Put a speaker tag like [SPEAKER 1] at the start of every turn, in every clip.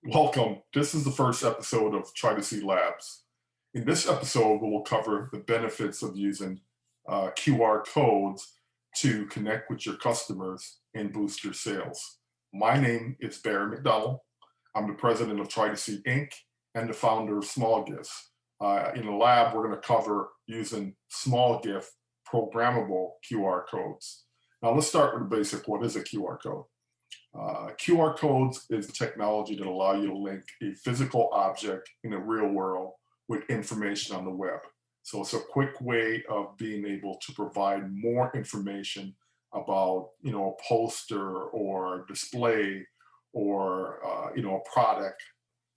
[SPEAKER 1] Welcome. This is the first episode of Try2See Labs. In this episode, we will cover the benefits of using QR codes to connect with your customers and boost your sales. My name is Barry McDonald. I'm the president of Try2See Inc. and the founder of SmallGyfts. In the lab, we're going to cover using SmallGyft programmable QR codes. Now let's start with the basic. What is a QR code? QR codes is technology that allow you to link a physical object in the real world with information on the web. So it's a quick way of being able to provide more information about, a poster or display or, a product.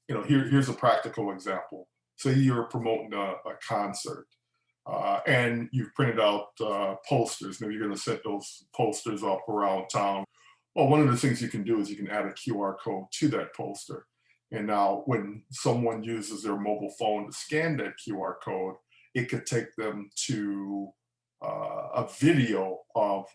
[SPEAKER 1] Here's a practical example. Say you're promoting a concert and you've printed out posters. Maybe you're going to set those posters up around town. Well, one of the things you can do is you can add a QR code to that poster. And now when someone uses their mobile phone to scan that QR code, it could take them to a video of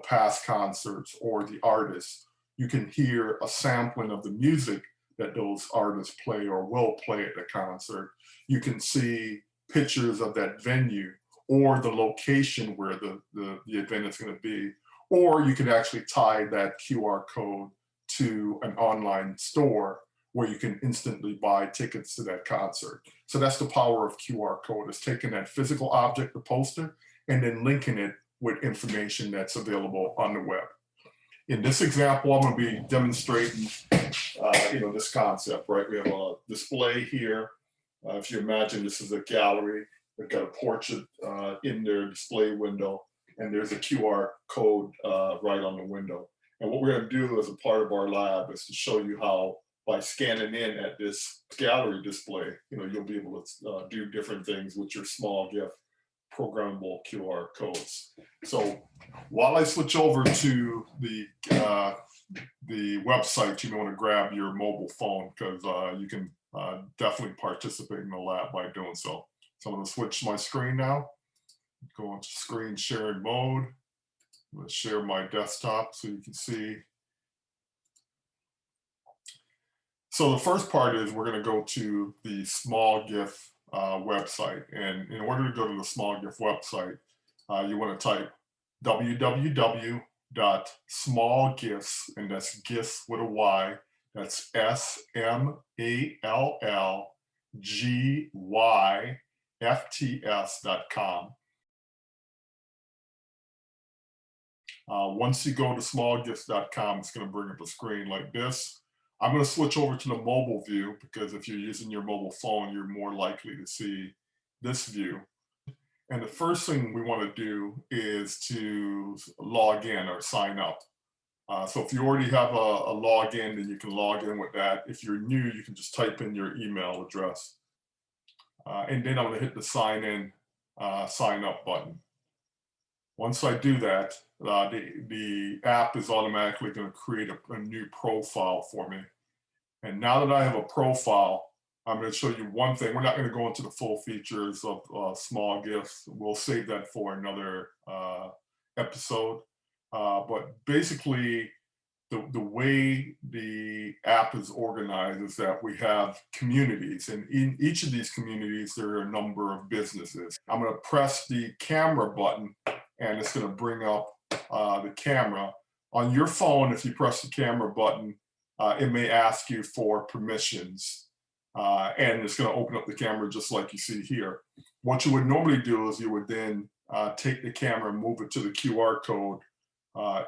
[SPEAKER 1] past concerts or the artists. You can hear a sampling of the music that those artists play or will play at the concert. You can see pictures of that venue or the location where the event is going to be. Or you can actually tie that QR code to an online store where you can instantly buy tickets to that concert. So that's the power of QR code, is taking that physical object, the poster, and then linking it with information that's available on the web. In this example, I'm going to be demonstrating, this concept, right? We have a display here. If you imagine this is a gallery, they've got a portrait in their display window. And there's a QR code right on the window. And what we're going to do as a part of our lab is to show you how, by scanning in at this gallery display, you'll be able to do different things with your SmallGyft programmable QR codes. So while I switch over to the website, you may want to grab your mobile phone because you can definitely participate in the lab by doing so. So I'm going to switch my screen now. Go into screen sharing mode. I'm going to share my desktop so you can see. So the first part is we're going to go to the SmallGyft website. And in order to go to the SmallGyft website, you want to type www.smallgyfts, and that's gifts with a Y. That's SmallGyfts.com. Once you go to smallgyfts.com, it's going to bring up a screen like this. I'm going to switch over to the mobile view because if you're using your mobile phone, you're more likely to see this view. And the first thing we want to do is to log in or sign up. So if you already have a login, then you can log in with that. If you're new, you can just type in your email address. And then I'm going to hit the sign up button. Once I do that, the app is automatically going to create a new profile for me. And now that I have a profile, I'm going to show you one thing. We're not going to go into the full features of SmallGyfts. We'll save that for another episode. But basically, the way the app is organized is that we have communities, and in each of these communities there are a number of businesses. I'm going to press the camera button and it's going to bring up the camera. On your phone, if you press the camera button, it may ask you for permissions, and it's going to open up the camera just like you see here. What you would normally do is you would then take the camera and move it to the QR code.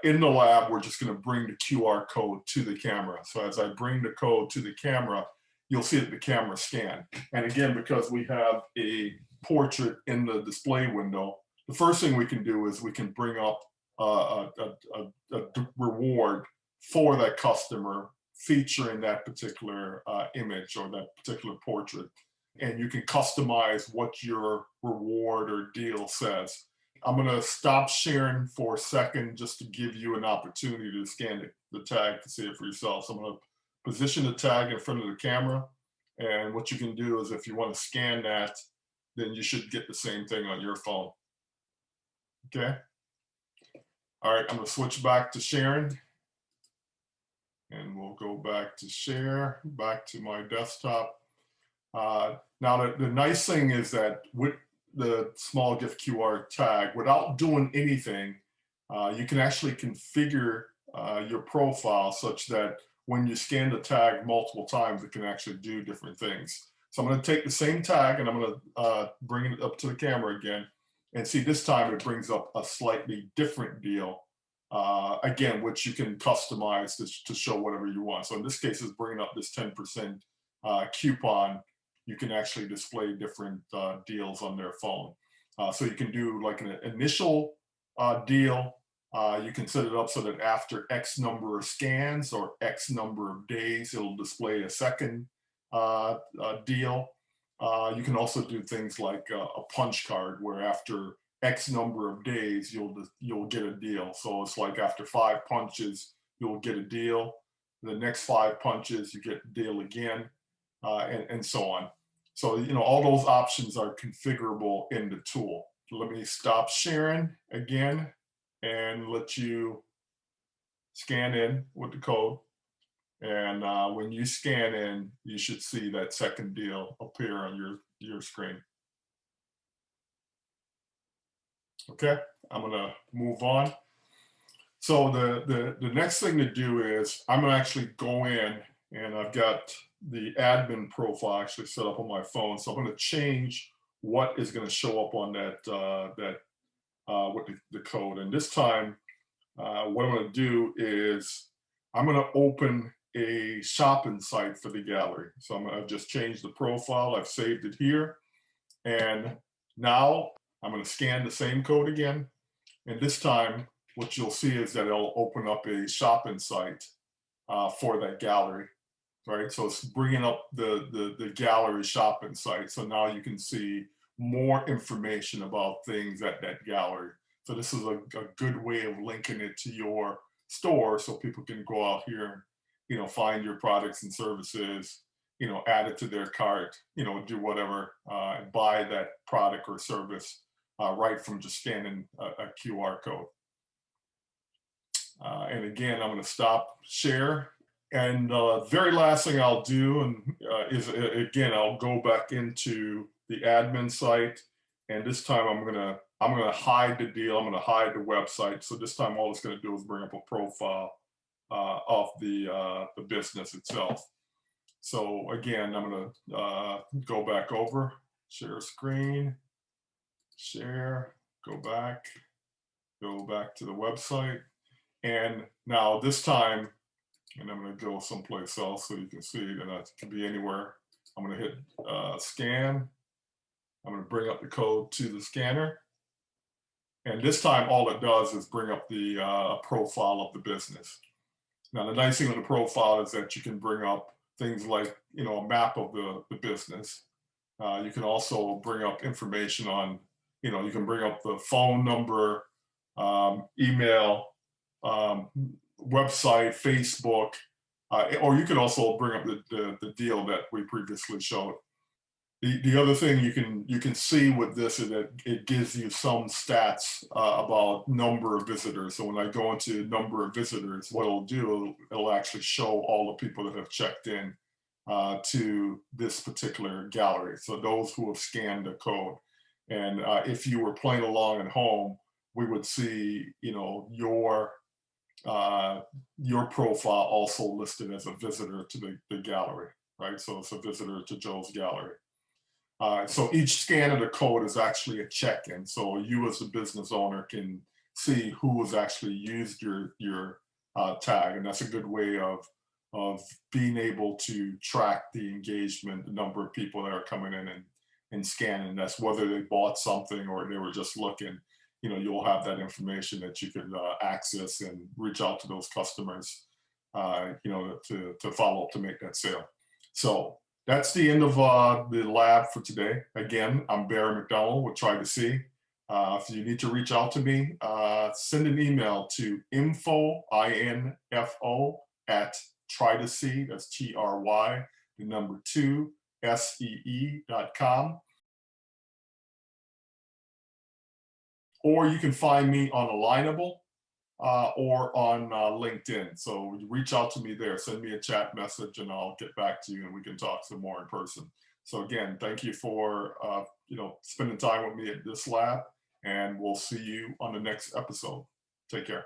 [SPEAKER 1] In the lab, we're just going to bring the QR code to the camera. So as I bring the code to the camera, you'll see that the camera scanned. And again, because we have a portrait in the display window, the first thing we can do is we can bring up a reward for that customer featuring that particular image or that particular portrait. And you can customize what your reward or deal says. I'm going to stop sharing for a second just to give you an opportunity to scan the tag to see it for yourself. So I'm going to position the tag in front of the camera. And what you can do is if you want to scan that, then you should get the same thing on your phone. Okay. All right, I'm going to switch back to sharing. And we'll go back to share, back to my desktop. Now, the nice thing is that with the SmallGyft QR tag, without doing anything, you can actually configure your profile such that when you scan the tag multiple times, it can actually do different things. So I'm going to take the same tag and I'm going to bring it up to the camera again. And see, this time it brings up a slightly different deal, again, which you can customize to show whatever you want. So in this case, it's bringing up this 10% coupon. You can actually display different deals on their phone. So you can do like an initial deal. You can set it up so that after X number of scans or X number of days, it'll display a second deal. You can also do things like a punch card, where after X number of days, you'll get a deal. So it's like after 5 punches, you'll get a deal. The next 5 punches, you get a deal again, and so on. So, you know, all those options are configurable in the tool. Let me stop sharing again and let you scan in with the code. And when you scan in, you should see that second deal appear on your screen. Okay, I'm gonna move on. So the next thing to do is I'm gonna actually go in, and I've got the admin profile actually set up on my phone. So I'm gonna change what is gonna show up on that with the code. And this time, what I'm gonna do is I'm gonna open a shopping site for the gallery. So I've just changed the profile, I've saved it here. And now I'm gonna scan the same code again. And this time, what you'll see is that it'll open up a shopping site for that gallery, right? So it's bringing up the gallery shopping site. So now you can see more information about things at that gallery. So this is a good way of linking it to your store so people can go out here and, you know, find your products and services, you know, add it to their cart, you know, do whatever, and buy that product or service right from just scanning a QR code. And again, I'm going to stop share. And very last thing I'll do is, again, I'll go back into the admin site. And this time I'm gonna hide the deal. I'm gonna hide the website. So this time all it's gonna do is bring up a profile of the business itself. So again, I'm gonna go back over, share screen, share, go back to the website. And now this time, and I'm gonna go someplace else so you can see that it can be anywhere. I'm gonna hit scan. I'm going to bring up the code to the scanner. And this time, all it does is bring up the profile of the business. Now, the nice thing with the profile is that you can bring up things like, you know, a map of the business. You can also bring up information on, you know, you can bring up the phone number, email, website, Facebook, or you can also bring up the deal that we previously showed. The other thing you can see with this is that it gives you some stats about number of visitors. So when I go into number of visitors, what it'll do, it'll actually show all the people that have checked in to this particular gallery. So those who have scanned the code. And if you were playing along at home, we would see, you know, your profile also listed as a visitor to the gallery, right? So it's a visitor to Joe's gallery. So each scan of the code is actually a check-in. So you as a business owner can see who has actually used your tag. And that's a good way of being able to track the engagement, the number of people that are coming in and scanning. That's whether they bought something or they were just looking. You know, you'll have that information that you can access and reach out to those customers, you know, to follow up to make that sale. So that's the end of the lab for today. Again, I'm Barry McDonald with Try2See. If you need to reach out to me, send an email to info, I-N-F-O, at Try2See, that's T-R-Y, the number 2, S-E-E.com. Or you can find me on Alignable. or on LinkedIn. So reach out to me there, send me a chat message, and I'll get back to you, and we can talk some more in person. So again, thank you for spending time with me at this lab, and we'll see you on the next episode. Take care.